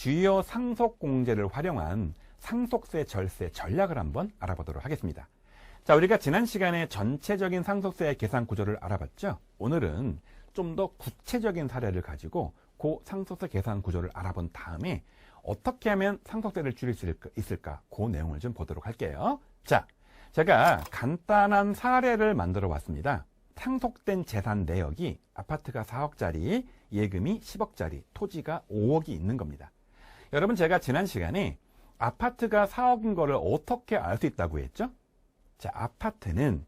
주요 상속공제를 활용한 상속세 절세 전략을 한번 알아보도록 하겠습니다. 자, 우리가 지난 시간에 전체적인 상속세 계산 구조를 알아봤죠? 오늘은 좀 더 구체적인 사례를 가지고 그 상속세 계산 구조를 알아본 다음에 어떻게 하면 상속세를 줄일 수 있을까? 그 내용을 좀 보도록 할게요. 자, 제가 간단한 사례를 만들어 봤습니다. 상속된 재산 내역이 아파트가 4억짜리, 예금이 10억짜리, 토지가 5억이 있는 겁니다. 여러분, 제가 지난 시간에 아파트가 4억인 거를 어떻게 알 수 있다고 했죠? 자, 아파트는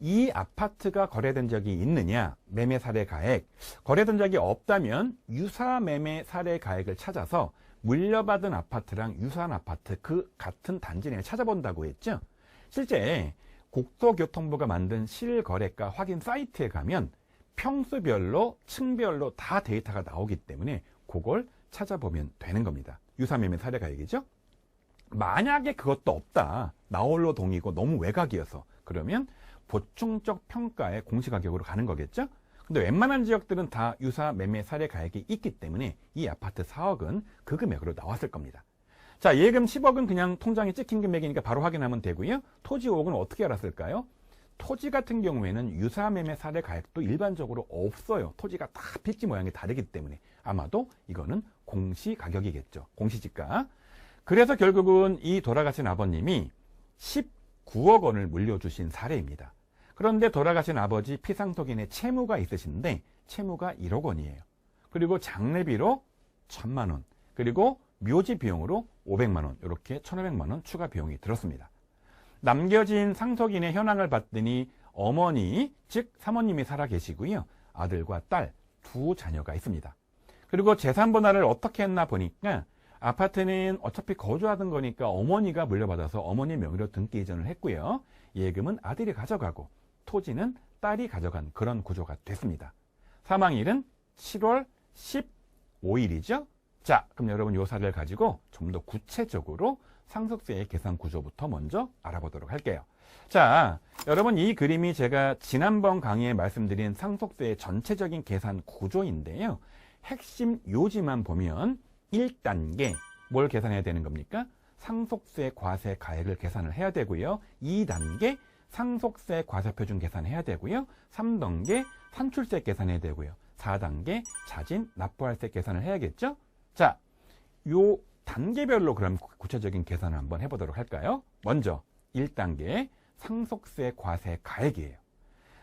이 아파트가 거래된 적이 있느냐, 매매 사례 가액, 거래된 적이 없다면 유사 매매 사례 가액을 찾아서 물려받은 아파트랑 유사한 아파트 그 같은 단지 내에 찾아본다고 했죠. 실제 국토교통부가 만든 실거래가 확인 사이트에 가면 평수별로, 층별로 다 데이터가 나오기 때문에 그걸 찾아보면 되는 겁니다. 유사 매매 사례 가액이죠. 만약에 그것도 없다, 나홀로 동이고 너무 외곽이어서, 그러면 보충적 평가의 공시가격으로 가는 거겠죠. 근데 웬만한 지역들은 다 유사 매매 사례 가액이 있기 때문에 이 아파트 4억은 그 금액으로 나왔을 겁니다. 자, 예금 10억은 그냥 통장에 찍힌 금액이니까 바로 확인하면 되고요. 토지 5억은 어떻게 알았을까요? 토지 같은 경우에는 유사 매매 사례 가액도 일반적으로 없어요. 토지가 다 필지 모양이 다르기 때문에 아마도 이거는 공시가격이겠죠. 공시지가. 그래서 결국은 이 돌아가신 아버님이 19억 원을 물려주신 사례입니다. 그런데 돌아가신 아버지 피상속인의 채무가 있으신데 채무가 1억 원이에요. 그리고 장례비로 1,000만 원, 그리고 묘지 비용으로 500만 원, 이렇게 1,500만 원 추가 비용이 들었습니다. 남겨진 상속인의 현황을 봤더니 어머니, 즉 사모님이 살아 계시고요. 아들과 딸, 두 자녀가 있습니다. 그리고 재산 분할을 어떻게 했나 보니까 아파트는 어차피 거주하던 거니까 어머니가 물려받아서 어머니 명의로 등기 이전을 했고요. 예금은 아들이 가져가고 토지는 딸이 가져간 그런 구조가 됐습니다. 사망일은 7월 15일이죠. 자, 그럼 여러분 요 사례를 가지고 좀 더 구체적으로 상속세의 계산 구조부터 먼저 알아보도록 할게요. 자, 여러분 이 그림이 제가 지난번 강의에 말씀드린 상속세의 전체적인 계산 구조인데요. 핵심 요지만 보면 1단계 뭘 계산해야 되는 겁니까? 상속세 과세 가액을 계산을 해야 되고요. 2단계 상속세 과세표준 계산해야 되고요. 3단계 산출세 계산해야 되고요. 4단계 자진 납부할세 계산을 해야겠죠? 자, 요 단계별로 그럼 구체적인 계산을 한번 해보도록 할까요? 먼저 1단계 상속세 과세 가액이에요.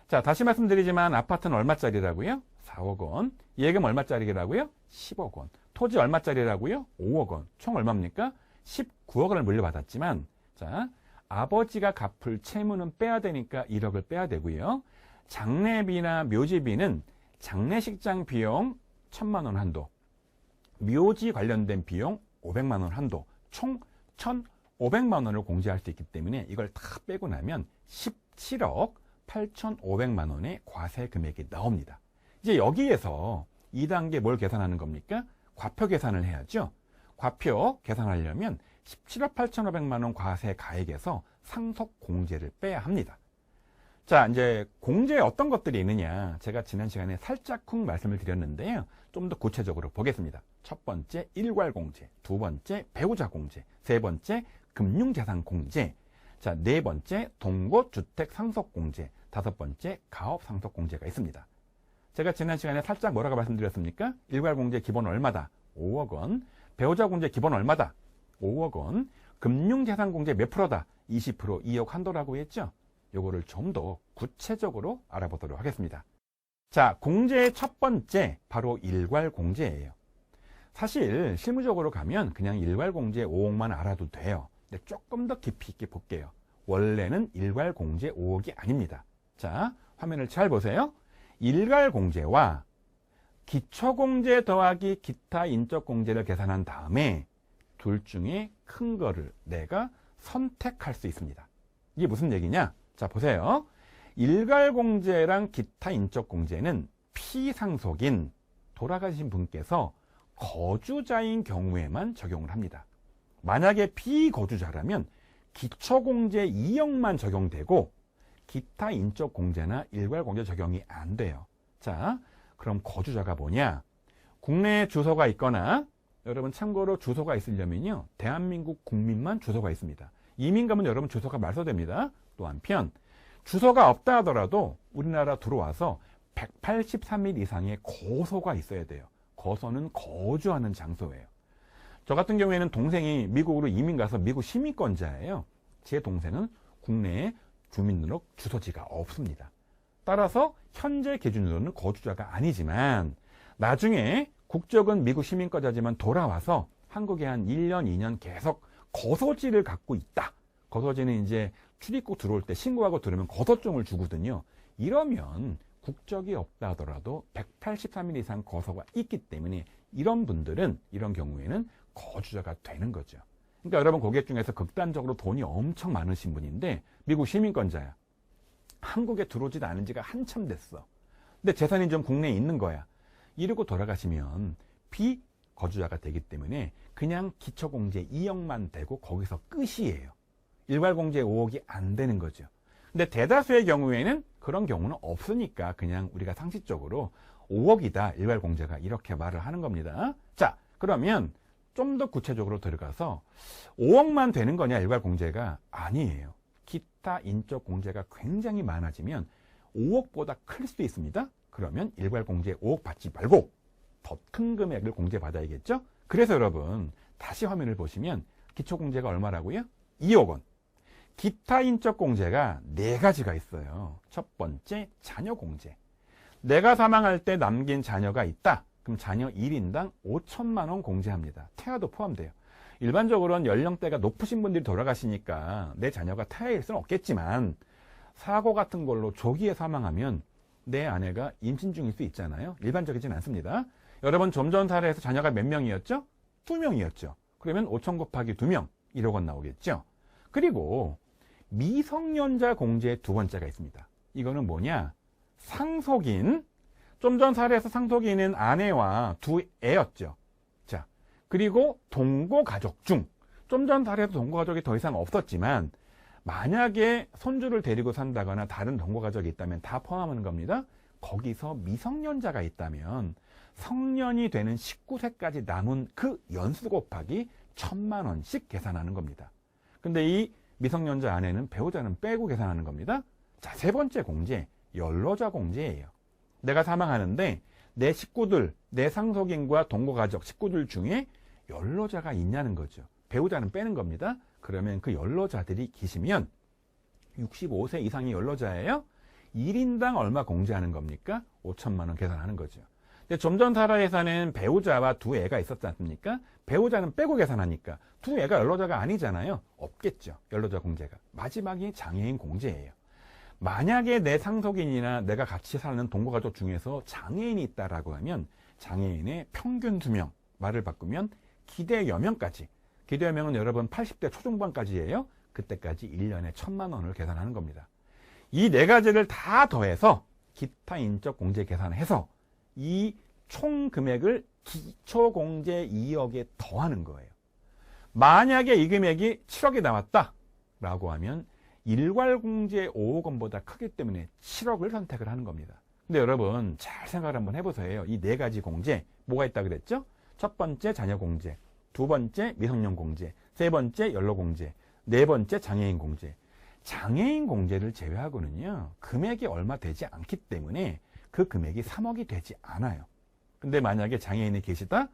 자, 다시 말씀드리지만 아파트는 얼마짜리라고요? 4억 원. 예금 얼마짜리라고요? 10억 원. 토지 얼마짜리라고요? 5억 원. 총 얼마입니까? 19억 원을 물려받았지만, 자, 아버지가 갚을 채무는 빼야 되니까 1억을 빼야 되고요. 장례비나 묘지비는 장례식장 비용 1,000만 원 한도, 묘지 관련된 비용 500만 원 한도, 총 1,500만 원을 공제할 수 있기 때문에 이걸 다 빼고 나면 17억 8,500만 원의 과세 금액이 나옵니다. 이제 여기에서 2단계 뭘 계산하는 겁니까? 과표 계산을 해야죠. 과표 계산하려면 17억 8,500만 원 과세 가액에서 상속 공제를 빼야 합니다. 자, 이제 공제에 어떤 것들이 있느냐, 제가 지난 시간에 살짝쿵 말씀을 드렸는데요. 좀 더 구체적으로 보겠습니다. 첫 번째 일괄 공제, 두 번째 배우자 공제, 세 번째 금융자산 공제, 자, 네 번째 동거주택 상속 공제, 다섯 번째 가업 상속 공제가 있습니다. 제가 지난 시간에 살짝 뭐라고 말씀드렸습니까? 일괄 공제 기본 얼마다? 5억 원. 배우자 공제 기본 얼마다? 5억 원. 금융자산 공제 몇 프로다? 20%, 2억 한도라고 했죠? 요거를 좀 더 구체적으로 알아보도록 하겠습니다. 자, 공제의 첫 번째, 바로 일괄 공제예요. 사실 실무적으로 가면 그냥 일괄 공제 5억만 알아도 돼요. 근데 조금 더 깊이 있게 볼게요. 원래는 일괄 공제 5억이 아닙니다. 자, 화면을 잘 보세요. 일괄 공제와 기초공제 더하기 기타 인적공제를 계산한 다음에 둘 중에 큰 거를 내가 선택할 수 있습니다. 이게 무슨 얘기냐? 자, 보세요. 일괄 공제랑 기타 인적 공제는 피상속인 돌아가신 분께서 거주자인 경우에만 적용을 합니다. 만약에 피거주자라면 기초공제 2억만 적용되고 기타 인적 공제나 일괄 공제 적용이 안 돼요. 자, 그럼 거주자가 뭐냐? 국내에 주소가 있거나 여러분 참고로 주소가 있으려면요. 대한민국 국민만 주소가 있습니다. 이민 가면 여러분 주소가 말소됩니다. 또 한편 주소가 없다 하더라도 우리나라 들어와서 183일 이상의 거소가 있어야 돼요. 거소는 거주하는 장소예요. 저 같은 경우에는 동생이 미국으로 이민 가서 미국 시민권자예요. 제 동생은 국내에 주민등록 주소지가 없습니다. 따라서 현재 기준으로는 거주자가 아니지만 나중에 국적은 미국 시민권자지만 돌아와서 한국에 한 1년, 2년 계속 거소지를 갖고 있다. 거소지는 이제 출입국 들어올 때 신고하고 들어오면 거소증을 주거든요. 이러면 국적이 없다 하더라도 183일 이상 거소가 있기 때문에 이런 분들은 이런 경우에는 거주자가 되는 거죠. 그러니까 여러분 고객 중에서 극단적으로 돈이 엄청 많으신 분인데 미국 시민권자야. 한국에 들어오지도 않은 지가 한참 됐어. 근데 재산이 좀 국내에 있는 거야. 이러고 돌아가시면 비거주자가 되기 때문에 그냥 기초공제 2억만 되고 거기서 끝이에요. 일괄공제 5억이 안 되는 거죠. 근데 대다수의 경우에는 그런 경우는 없으니까 그냥 우리가 상식적으로 5억이다 일괄공제가 이렇게 말을 하는 겁니다. 자, 그러면 좀 더 구체적으로 들어가서 5억만 되는 거냐 일괄공제가 아니에요. 기타 인적 공제가 굉장히 많아지면 5억보다 클 수도 있습니다. 그러면 일괄공제 5억 받지 말고 더 큰 금액을 공제받아야겠죠. 그래서 여러분 다시 화면을 보시면 기초공제가 얼마라고요? 2억 원. 기타 인적 공제가 4가지가 있어요. 첫 번째 자녀공제. 내가 사망할 때 남긴 자녀가 있다. 그럼 자녀 1인당 5천만 원 공제합니다. 태아도 포함돼요. 일반적으로는 연령대가 높으신 분들이 돌아가시니까 내 자녀가 태아일 수는 없겠지만 사고 같은 걸로 조기에 사망하면 내 아내가 임신 중일 수 있잖아요. 일반적이진 않습니다. 여러분 좀 전 사례에서 자녀가 몇 명이었죠? 2명이었죠. 그러면 5천 곱하기 2명 1억 원 나오겠죠. 그리고 미성년자 공제 두 번째가 있습니다. 이거는 뭐냐? 상속인, 좀 전 사례에서 상속인은 아내와 두 애였죠. 자, 그리고 동거가족 중, 좀 전 사례에서 동거가족이 더 이상 없었지만 만약에 손주를 데리고 산다거나 다른 동거가족이 있다면 다 포함하는 겁니다. 거기서 미성년자가 있다면 성년이 되는 19세까지 남은 그 연수 곱하기 1,000만 원씩 계산하는 겁니다. 근데 이 미성년자 아내는 배우자는 빼고 계산하는 겁니다. 자, 세 번째 공제, 연로자 공제예요. 내가 사망하는데 내 식구들, 내 상속인과 동거가족 식구들 중에 연로자가 있냐는 거죠. 배우자는 빼는 겁니다. 그러면 그 연로자들이 계시면 65세 이상의 연로자예요. 1인당 얼마 공제하는 겁니까? 5천만 원 계산하는 거죠. 근데 좀 전 사례에서는 배우자와 두 애가 있었지 않습니까? 배우자는 빼고 계산하니까 두 애가 연로자가 아니잖아요. 없겠죠. 연로자 공제가. 마지막이 장애인 공제예요. 만약에 내 상속인이나 내가 같이 사는 동거가족 중에서 장애인이 있다라고 하면 장애인의 평균 수명, 말을 바꾸면 기대 여명까지. 기대 여명은 여러분 80대 초중반까지예요. 그때까지 1년에 1,000만 원을 계산하는 겁니다. 이 네 가지를 다 더해서 기타 인적 공제 계산해서 이 총 금액을 기초공제 2억에 더하는 거예요. 만약에 이 금액이 7억이 나왔다라고 하면 일괄공제 5억 원보다 크기 때문에 7억을 선택을 하는 겁니다. 근데 여러분 잘 생각을 한번 해보세요. 이 네 가지 공제 뭐가 있다 그랬죠? 첫 번째 자녀공제, 두 번째 미성년 공제, 세 번째 연로공제, 네 번째 장애인 공제. 장애인 공제를 제외하고는요 금액이 얼마 되지 않기 때문에 그 금액이 3억이 되지 않아요. 근데 만약에 장애인이 계시다?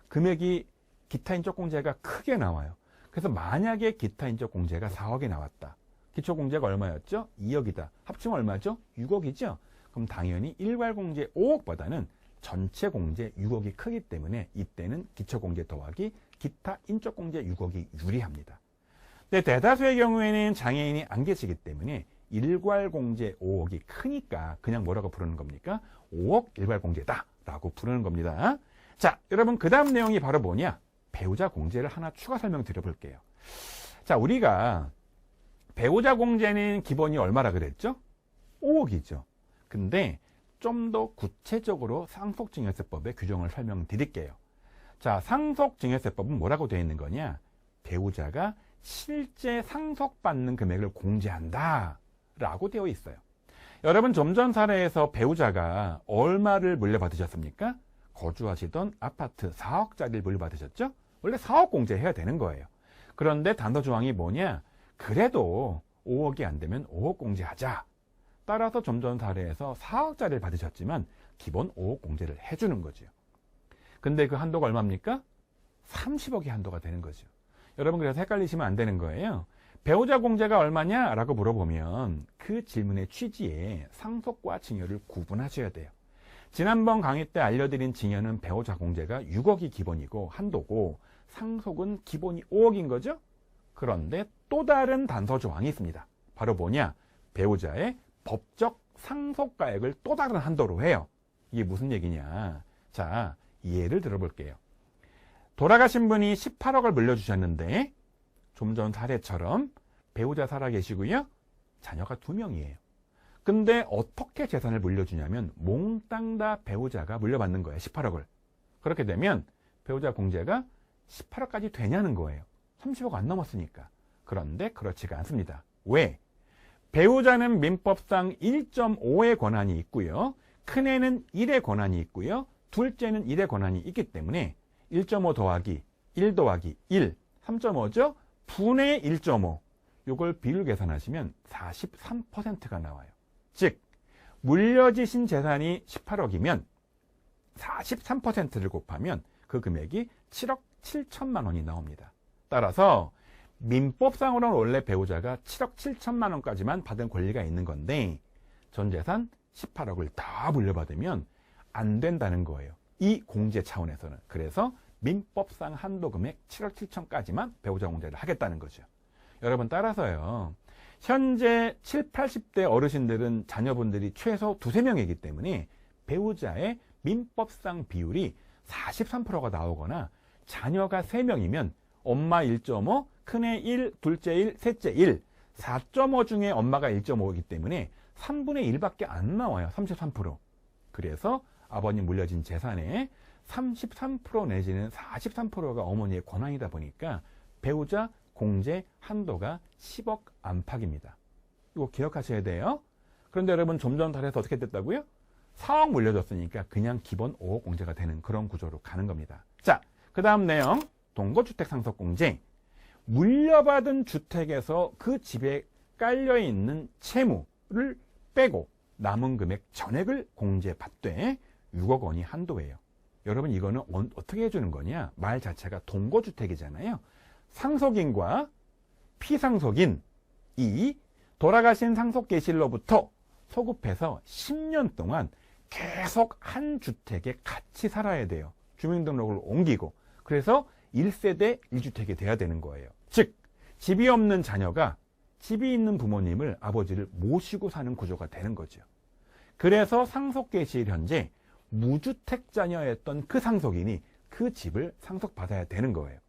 금액이 기타 인적 공제가 크게 나와요. 그래서 만약에 기타 인적 공제가 4억이 나왔다. 기초 공제가 얼마였죠? 2억이다. 합치면 얼마죠? 6억이죠? 그럼 당연히 일괄 공제 5억보다는 전체 공제 6억이 크기 때문에 이때는 기초 공제 더하기 기타 인적 공제 6억이 유리합니다. 근데 대다수의 경우에는 장애인이 안 계시기 때문에 일괄 공제 5억이 크니까 그냥 뭐라고 부르는 겁니까? 5억 일괄 공제다 라고 부르는 겁니다. 자, 여러분 그 다음 내용이 바로 뭐냐? 배우자 공제를 하나 추가 설명드려 볼게요. 자, 우리가 배우자 공제는 기본이 얼마라 그랬죠? 5억이죠. 근데 좀 더 구체적으로 상속증여세법의 규정을 설명드릴게요. 자, 상속증여세법은 뭐라고 되어 있는 거냐? 배우자가 실제 상속받는 금액을 공제한다 라고 되어 있어요. 여러분 좀 전 사례에서 배우자가 얼마를 물려받으셨습니까? 거주하시던 아파트 4억짜리를 물려받으셨죠? 원래 4억 공제해야 되는 거예요. 그런데 단서조항이 뭐냐? 그래도 5억이 안 되면 5억 공제하자. 따라서 점점 사례에서 4억짜리를 받으셨지만 기본 5억 공제를 해주는 거죠. 근데 그 한도가 얼마입니까? 30억이 한도가 되는 거죠. 여러분 그래서 헷갈리시면 안 되는 거예요. 배우자 공제가 얼마냐? 라고 물어보면 그 질문의 취지에 상속과 증여를 구분하셔야 돼요. 지난번 강의 때 알려드린 증여는 배우자 공제가 6억이 기본이고 한도고 상속은 기본이 5억인 거죠? 그런데 또 다른 단서 조항이 있습니다. 바로 뭐냐? 배우자의 법적 상속가액을 또 다른 한도로 해요. 이게 무슨 얘기냐? 자, 예를 들어볼게요. 돌아가신 분이 18억을 물려주셨는데 좀 전 사례처럼 배우자 살아계시고요. 자녀가 2명이에요. 근데 어떻게 재산을 물려주냐면 몽땅 다 배우자가 물려받는 거예요. 18억을. 그렇게 되면 배우자 공제가 18억까지 되냐는 거예요. 30억 안 넘었으니까. 그런데 그렇지가 않습니다. 왜? 배우자는 민법상 1.5의 권한이 있고요. 큰애는 1의 권한이 있고요. 둘째는 1의 권한이 있기 때문에 1.5 더하기 1 더하기 1, 3.5죠? 분의 1.5. 요걸 비율 계산하시면 43%가 나와요. 즉 물려지신 재산이 18억이면 43%를 곱하면 그 금액이 7억 7천만 원이 나옵니다. 따라서 민법상으로는 원래 배우자가 7억 7천만 원까지만 받은 권리가 있는 건데 전 재산 18억을 다 물려받으면 안 된다는 거예요. 이 공제 차원에서는. 그래서 민법상 한도 금액 7억 7천까지만 배우자 공제를 하겠다는 거죠. 여러분 따라서요. 현재 7, 80대 어르신들은 자녀분들이 최소 2~3명이기 때문에 배우자의 민법상 비율이 43%가 나오거나 자녀가 3명이면 엄마 1.5, 큰애 1, 둘째 1, 셋째 1, 4.5 중에 엄마가 1.5이기 때문에 3분의 1밖에 안 나와요. 33%. 그래서 아버님 물려진 재산의 33% 내지는 43%가 어머니의 권한이다 보니까 배우자 공제 한도가 10억 안팎입니다. 이거 기억하셔야 돼요. 그런데 여러분 좀 전 달에서 어떻게 됐다고요? 4억 물려줬으니까 그냥 기본 5억 공제가 되는 그런 구조로 가는 겁니다. 자, 그 다음 내용 동거주택 상속공제. 물려받은 주택에서 그 집에 깔려있는 채무를 빼고 남은 금액 전액을 공제받되 6억 원이 한도예요. 여러분 이거는 어떻게 해주는 거냐? 말 자체가 동거주택이잖아요. 상속인과 피상속인 이 돌아가신 상속계실로부터 소급해서 10년 동안 계속 한 주택에 같이 살아야 돼요. 주민등록을 옮기고. 그래서 1세대 1주택이 돼야 되는 거예요. 즉 집이 없는 자녀가 집이 있는 부모님을 아버지를 모시고 사는 구조가 되는 거죠. 그래서 상속계실 현재 무주택 자녀였던 그 상속인이 그 집을 상속받아야 되는 거예요.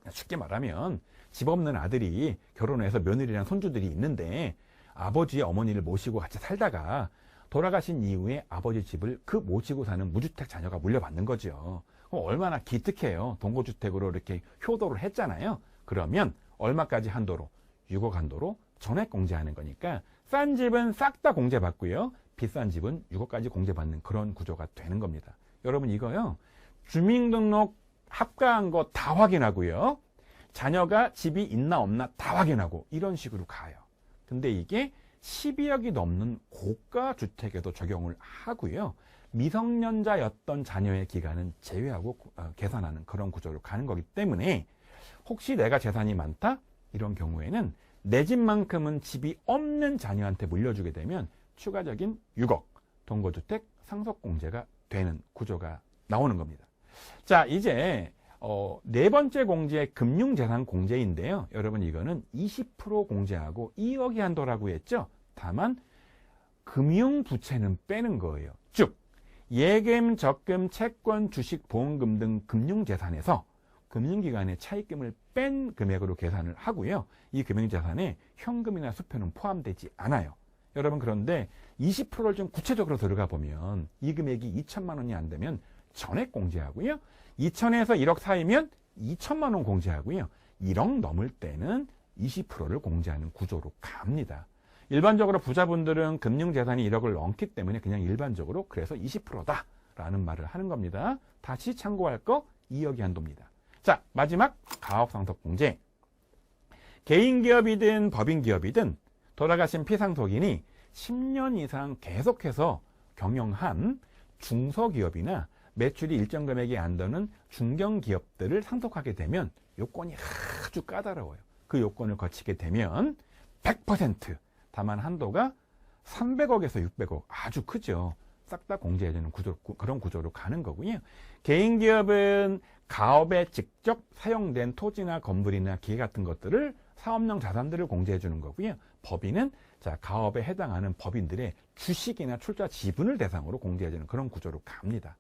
쉽게 말하면 집 없는 아들이 결혼해서 며느리랑 손주들이 있는데 아버지의 어머니를 모시고 같이 살다가 돌아가신 이후에 아버지 집을 그 모시고 사는 무주택 자녀가 물려받는 거죠. 그럼 얼마나 기특해요. 동거주택으로 이렇게 효도를 했잖아요. 그러면 얼마까지 한도로? 6억 한도로 전액 공제하는 거니까 싼 집은 싹 다 공제받고요. 비싼 집은 6억까지 공제받는 그런 구조가 되는 겁니다. 여러분 이거요. 주민등록 합가한 거 다 확인하고요. 자녀가 집이 있나 없나 다 확인하고 이런 식으로 가요. 근데 이게 12억이 넘는 고가 주택에도 적용을 하고요. 미성년자였던 자녀의 기간은 제외하고 계산하는 그런 구조로 가는 거기 때문에 혹시 내가 재산이 많다? 이런 경우에는 내 집만큼은 집이 없는 자녀한테 물려주게 되면 추가적인 6억 동거주택 상속공제가 되는 구조가 나오는 겁니다. 자, 이제 네 번째 공제 금융재산 공제인데요. 여러분 이거는 20% 공제하고 2억이 한도라고 했죠. 다만 금융부채는 빼는 거예요. 즉 예금, 적금, 채권, 주식, 보험금 등 금융재산에서 금융기관의 차입금을 뺀 금액으로 계산을 하고요. 이 금융재산에 현금이나 수표는 포함되지 않아요. 여러분 그런데 20%를 좀 구체적으로 들어가 보면 이 금액이 2천만 원이 안 되면 전액 공제하고요. 2천에서 1억 사이면 2천만 원 공제하고요. 1억 넘을 때는 20%를 공제하는 구조로 갑니다. 일반적으로 부자분들은 금융재산이 1억을 넘기 때문에 그냥 일반적으로 그래서 20%다 라는 말을 하는 겁니다. 다시 참고할 거 2억이 한도입니다. 자, 마지막 가업상속공제. 개인기업이든 법인기업이든 돌아가신 피상속인이 10년 이상 계속해서 경영한 중소기업이나 매출이 일정 금액이 안 되는 중견기업들을 상속하게 되면 요건이 아주 까다로워요. 그 요건을 거치게 되면 100% 다만 한도가 300억에서 600억 아주 크죠. 싹 다 공제해주는 그런 구조로 가는 거고요. 개인기업은 가업에 직접 사용된 토지나 건물이나 기계 같은 것들을 사업용 자산들을 공제해주는 거고요. 법인은 가업에 해당하는 법인들의 주식이나 출자 지분을 대상으로 공제해주는 그런 구조로 갑니다.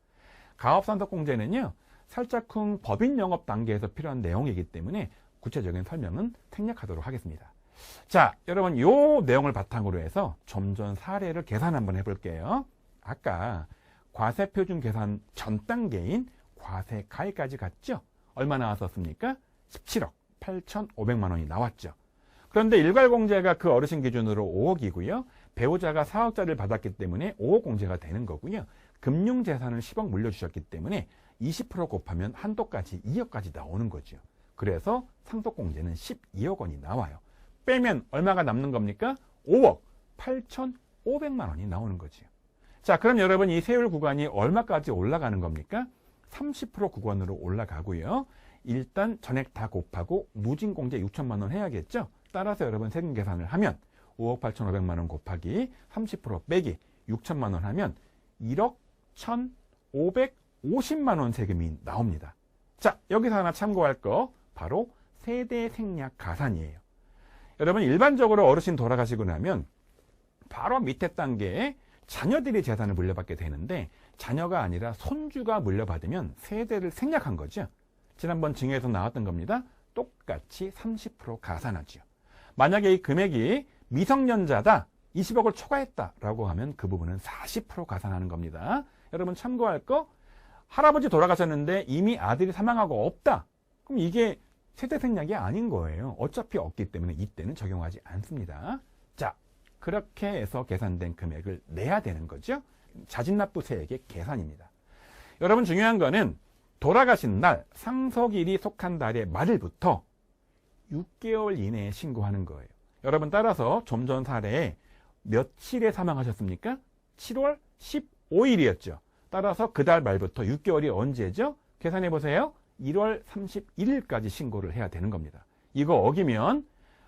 가업상속공제는요, 살짝쿵 법인 영업 단계에서 필요한 내용이기 때문에 구체적인 설명은 생략하도록 하겠습니다. 자, 여러분 요 내용을 바탕으로 해서 좀 전 사례를 계산 한번 해볼게요. 아까 과세표준 계산 전 단계인 과세 가액까지 갔죠? 얼마 나왔었습니까? 17억 8,500만 원이 나왔죠. 그런데 일괄공제가 그 어르신 기준으로 5억이고요. 배우자가 4억짜리를 받았기 때문에 5억 공제가 되는 거고요. 금융재산을 10억 물려주셨기 때문에 20% 곱하면 한도까지 2억까지 나오는 거죠. 그래서 상속공제는 12억 원이 나와요. 빼면 얼마가 남는 겁니까? 5억 8,500만 원이 나오는 거죠. 자, 그럼 여러분 이 세율 구간이 얼마까지 올라가는 겁니까? 30% 구간으로 올라가고요. 일단 전액 다 곱하고 누진공제 6천만 원 해야겠죠? 따라서 여러분 세금 계산을 하면 5억 8,500만 원 곱하기 30% 빼기 6천만 원 하면 1억 1,550만 원 세금이 나옵니다. 자, 여기서 하나 참고할 거 바로 세대 생략 가산이에요. 여러분 일반적으로 어르신 돌아가시고 나면 바로 밑에 단계에 자녀들이 재산을 물려받게 되는데 자녀가 아니라 손주가 물려받으면 세대를 생략한 거죠. 지난번 증여에서 나왔던 겁니다. 똑같이 30% 가산하죠. 만약에 이 금액이 미성년자다, 20억을 초과했다라고 하면 그 부분은 40% 가산하는 겁니다. 여러분 참고할 거, 할아버지 돌아가셨는데 이미 아들이 사망하고 없다. 그럼 이게 세대 생략이 아닌 거예요. 어차피 없기 때문에 이때는 적용하지 않습니다. 자, 그렇게 해서 계산된 금액을 내야 되는 거죠. 자진납부세액의 계산입니다. 여러분 중요한 거는 돌아가신 날, 상속일이 속한 달의 말일부터 6개월 이내에 신고하는 거예요. 여러분 따라서 좀 전 사례에 며칠에 사망하셨습니까? 7월 15일이었죠. 따라서 그 달 말부터 6개월이 언제죠? 계산해 보세요. 1월 31일까지 신고를 해야 되는 겁니다. 이거 어기면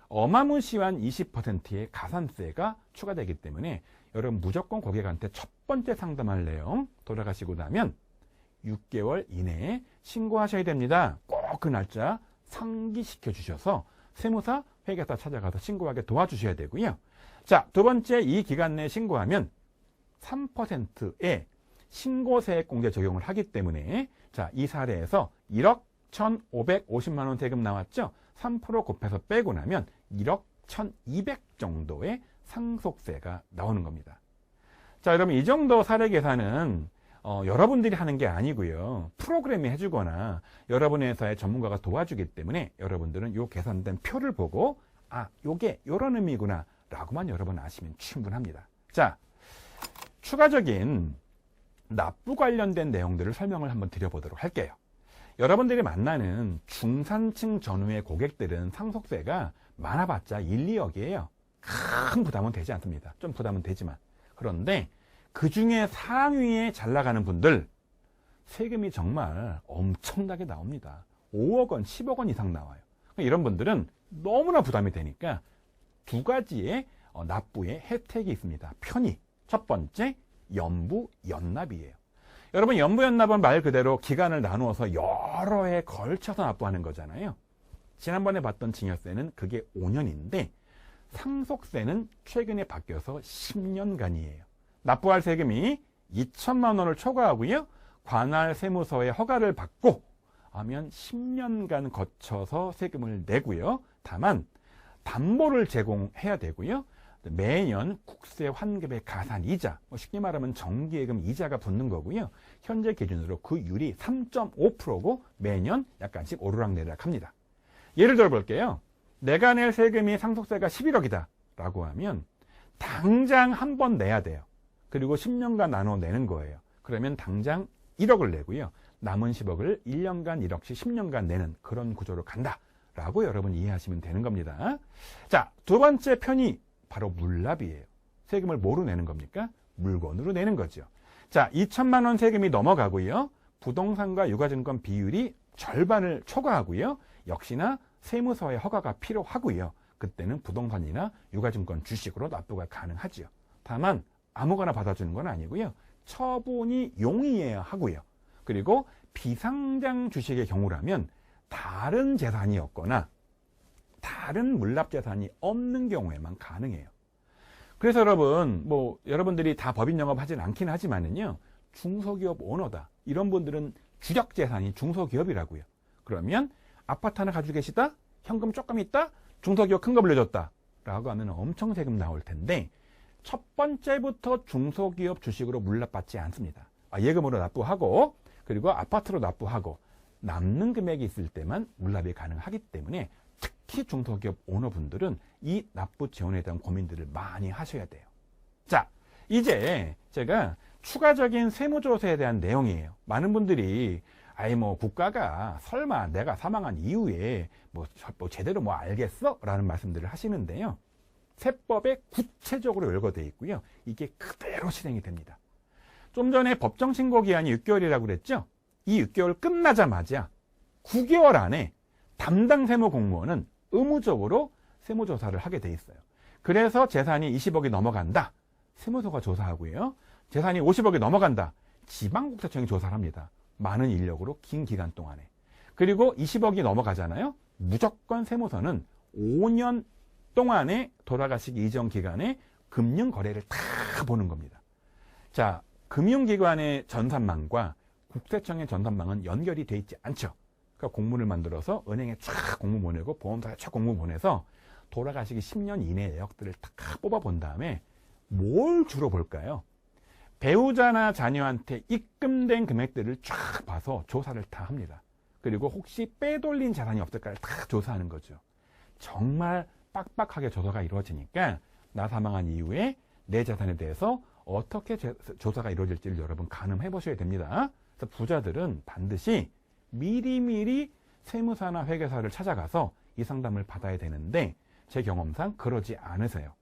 어마무시한 20%의 가산세가 추가되기 때문에 여러분 무조건 고객한테 첫 번째 상담할 내용 돌아가시고 나면 6개월 이내에 신고하셔야 됩니다. 꼭 그 날짜 상기시켜 주셔서 세무사, 회계사 찾아가서 신고하게 도와주셔야 되고요. 자, 두 번째 이 기간 내에 신고하면 3%의 신고세액 공제 적용을 하기 때문에 자, 이 사례에서 1억 1,550만 원 세금 나왔죠? 3% 곱해서 빼고 나면 1억 1,200 정도의 상속세가 나오는 겁니다. 자, 여러분 이 정도 사례 계산은 여러분들이 하는 게 아니고요. 프로그램이 해주거나 여러분의 회사의 전문가가 도와주기 때문에 여러분들은 요 계산된 표를 보고 아, 요게 요런 의미구나 라고만 여러분 아시면 충분합니다. 자, 추가적인 납부 관련된 내용들을 설명을 한번 드려보도록 할게요. 여러분들이 만나는 중산층 전후의 고객들은 상속세가 많아봤자 1, 2억이에요. 큰 부담은 되지 않습니다. 좀 부담은 되지만. 그런데 그 중에 상위에 잘 나가는 분들 세금이 정말 엄청나게 나옵니다. 5억 원, 10억 원 이상 나와요. 이런 분들은 너무나 부담이 되니까 두 가지의 납부의 혜택이 있습니다. 편의. 첫 번째, 연부 연납이에요. 여러분 연부 연납은 말 그대로 기간을 나누어서 여러 해 걸쳐서 납부하는 거잖아요. 지난번에 봤던 증여세는 그게 5년인데 상속세는 최근에 바뀌어서 10년간이에요. 납부할 세금이 2천만 원을 초과하고요. 관할 세무서의 허가를 받고 하면 10년간 거쳐서 세금을 내고요. 다만 담보를 제공해야 되고요. 매년 국세 환급의 가산이자, 쉽게 말하면 정기예금 이자가 붙는 거고요. 현재 기준으로 그 율이 3.5%고 매년 약간씩 오르락내리락 합니다. 예를 들어 볼게요. 내가 낼 세금이 상속세가 11억이다 라고 하면 당장 한 번 내야 돼요. 그리고 10년간 나눠 내는 거예요. 그러면 당장 1억을 내고요. 남은 10억을 1년간 1억씩 10년간 내는 그런 구조로 간다라고 여러분 이해하시면 되는 겁니다. 자, 두 번째 편이 바로 물납이에요. 세금을 뭐로 내는 겁니까? 물건으로 내는 거죠. 자, 2천만 원 세금이 넘어가고요. 부동산과 유가증권 비율이 절반을 초과하고요. 역시나 세무서의 허가가 필요하고요. 그때는 부동산이나 유가증권 주식으로 납부가 가능하지요. 다만 아무거나 받아주는 건 아니고요. 처분이 용이해야 하고요. 그리고 비상장 주식의 경우라면 다른 재산이었거나 다른 물납재산이 없는 경우에만 가능해요. 그래서 여러분, 여러분들이 다 법인 영업하진 않긴 하지만은요, 중소기업 오너다. 이런 분들은 주력 재산이 중소기업이라고요. 그러면 아파트 하나 가지고 계시다? 현금 조금 있다? 중소기업 큰 거 빌려줬다. 라고 하면 엄청 세금 나올 텐데, 첫 번째부터 중소기업 주식으로 물납받지 않습니다. 예금으로 납부하고, 그리고 아파트로 납부하고, 남는 금액이 있을 때만 물납이 가능하기 때문에 특히 중소기업 오너분들은 이 납부 지원에 대한 고민들을 많이 하셔야 돼요. 자, 이제 제가 추가적인 세무조사에 대한 내용이에요. 많은 분들이 국가가 설마 내가 사망한 이후에 제대로 알겠어? 라는 말씀들을 하시는데요. 세법에 구체적으로 열거되어 있고요. 이게 그대로 실행이 됩니다. 좀 전에 법정 신고 기한이 6개월이라고 그랬죠? 이 6개월 끝나자마자 9개월 안에 담당 세무 공무원은 의무적으로 세무조사를 하게 돼 있어요. 그래서 재산이 20억이 넘어간다. 세무서가 조사하고요. 재산이 50억이 넘어간다. 지방국세청이 조사를 합니다. 많은 인력으로 긴 기간 동안에. 그리고 20억이 넘어가잖아요. 무조건 세무서는 5년 동안에 돌아가시기 이전 기간에 금융거래를 다 보는 겁니다. 자, 금융기관의 전산망과 국세청의 전산망은 연결이 돼 있지 않죠. 그러니까 공문을 만들어서 은행에 쫙 공문 보내고 보험사에 쫙 공문 보내서 돌아가시기 10년 이내 내역들을 다 뽑아본 다음에 뭘 주로 볼까요? 배우자나 자녀한테 입금된 금액들을 쫙 봐서 조사를 다 합니다. 그리고 혹시 빼돌린 재산이 없을까를 다 조사하는 거죠. 정말 빡빡하게 조사가 이루어지니까 나 사망한 이후에 내 재산에 대해서 어떻게 조사가 이루어질지를 여러분 가늠해 보셔야 됩니다. 그래서 부자들은 반드시 미리미리 세무사나 회계사를 찾아가서 이 상담을 받아야 되는데 제 경험상 그러지 않으세요.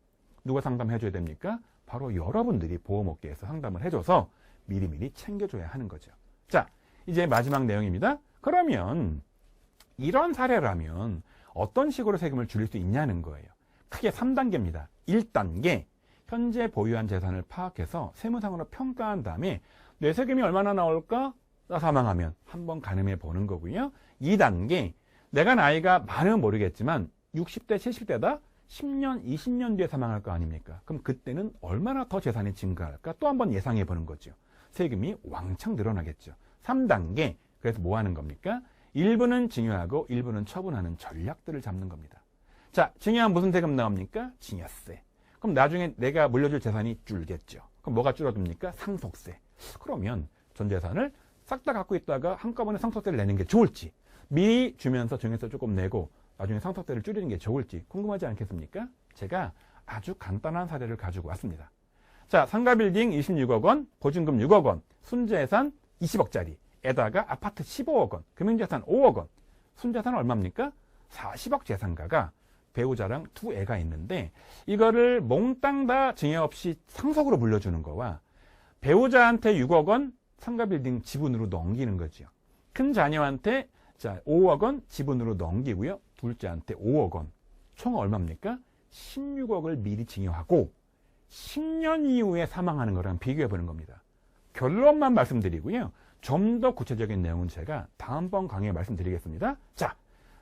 누가 상담해 줘야 됩니까? 바로 여러분들이 보험업계에서 상담을 해줘서 미리미리 챙겨줘야 하는 거죠. 자, 이제 마지막 내용입니다. 그러면 이런 사례라면 어떤 식으로 세금을 줄일 수 있냐는 거예요. 크게 3단계입니다. 1단계, 현재 보유한 재산을 파악해서 세무상으로 평가한 다음에 내 세금이 얼마나 나올까? 나 사망하면 한번 가늠해 보는 거고요. 2단계, 내가 나이가 많으면 모르겠지만 60대, 70대다? 10년, 20년 뒤에 사망할 거 아닙니까? 그럼 그때는 얼마나 더 재산이 증가할까? 또 한번 예상해 보는 거죠. 세금이 왕창 늘어나겠죠. 3단계, 그래서 뭐 하는 겁니까? 일부는 증여하고 일부는 처분하는 전략들을 잡는 겁니다. 자, 증여하면 무슨 세금 나옵니까? 증여세. 그럼 나중에 내가 물려줄 재산이 줄겠죠. 그럼 뭐가 줄어듭니까? 상속세. 그러면 전 재산을 싹 다 갖고 있다가 한꺼번에 상속세를 내는 게 좋을지, 미리 주면서 증여세 조금 내고 나중에 상속세를 줄이는 게 좋을지 궁금하지 않겠습니까? 제가 아주 간단한 사례를 가지고 왔습니다. 자, 상가빌딩 26억 원, 보증금 6억 원, 순재산 20억짜리, 에다가 아파트 15억 원, 금융재산 5억 원, 순재산 얼마입니까? 40억 재산가가 배우자랑 두 애가 있는데 이거를 몽땅 다 증여 없이 상속으로 물려주는 거와 배우자한테 6억 원 상가빌딩 지분으로 넘기는 거죠. 큰 자녀한테 5억 원 지분으로 넘기고요. 둘째한테 5억 원. 총 얼마입니까? 16억을 미리 증여하고 10년 이후에 사망하는 거랑 비교해 보는 겁니다. 결론만 말씀드리고요. 좀 더 구체적인 내용은 제가 다음번 강의에 말씀드리겠습니다. 자,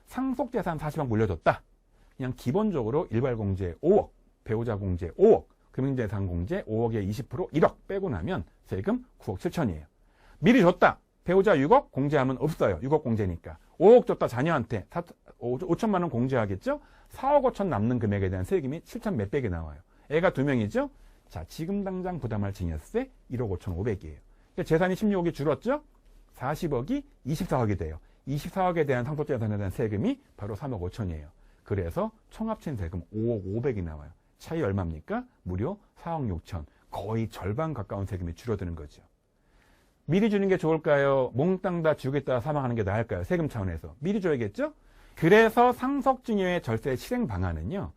상속재산 40억 물려줬다. 그냥 기본적으로 일괄공제 5억, 배우자 공제 5억, 금융재산 공제 5억에 20% 1억 빼고 나면 세금 9억 7천이에요. 미리 줬다. 배우자 6억 공제하면 없어요. 6억 공제니까. 5억 줬다 자녀한테 5천만 원 공제하겠죠? 4억 5천 남는 금액에 대한 세금이 7천 몇백이 나와요. 애가 2명이죠? 자, 지금 당장 부담할 증여세 1억 5천 5백이에요. 재산이 16억이 줄었죠? 40억이 24억이 돼요. 24억에 대한 상속재산에 대한 세금이 바로 3억 5천이에요. 그래서 총합친 세금 5억 5백이 나와요. 차이 얼마입니까? 무려 4억 6천. 거의 절반 가까운 세금이 줄어드는 거죠. 미리 주는 게 좋을까요? 몽땅 다 주겠다 사망하는 게 나을까요? 세금 차원에서. 미리 줘야겠죠? 그래서 상속증여의 절세 실행 방안은요,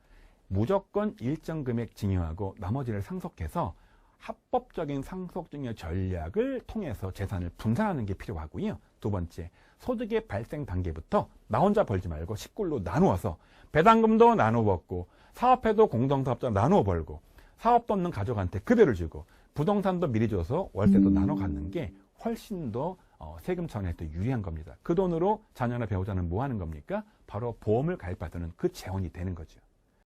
무조건 일정 금액 증여하고 나머지를 상속해서 합법적인 상속증여 전략을 통해서 재산을 분산하는 게 필요하고요. 두 번째, 소득의 발생 단계부터 나 혼자 벌지 말고 식굴로 나누어서 배당금도 나누어 먹고 사업해도 공동사업자 나누어 벌고 사업도 없는 가족한테 급여를 주고 부동산도 미리 줘서 월세도 나눠 갖는 게 훨씬 더 세금 차원에서 유리한 겁니다. 그 돈으로 자녀나 배우자는 뭐 하는 겁니까? 바로 보험을 가입하는 그 재원이 되는 거죠.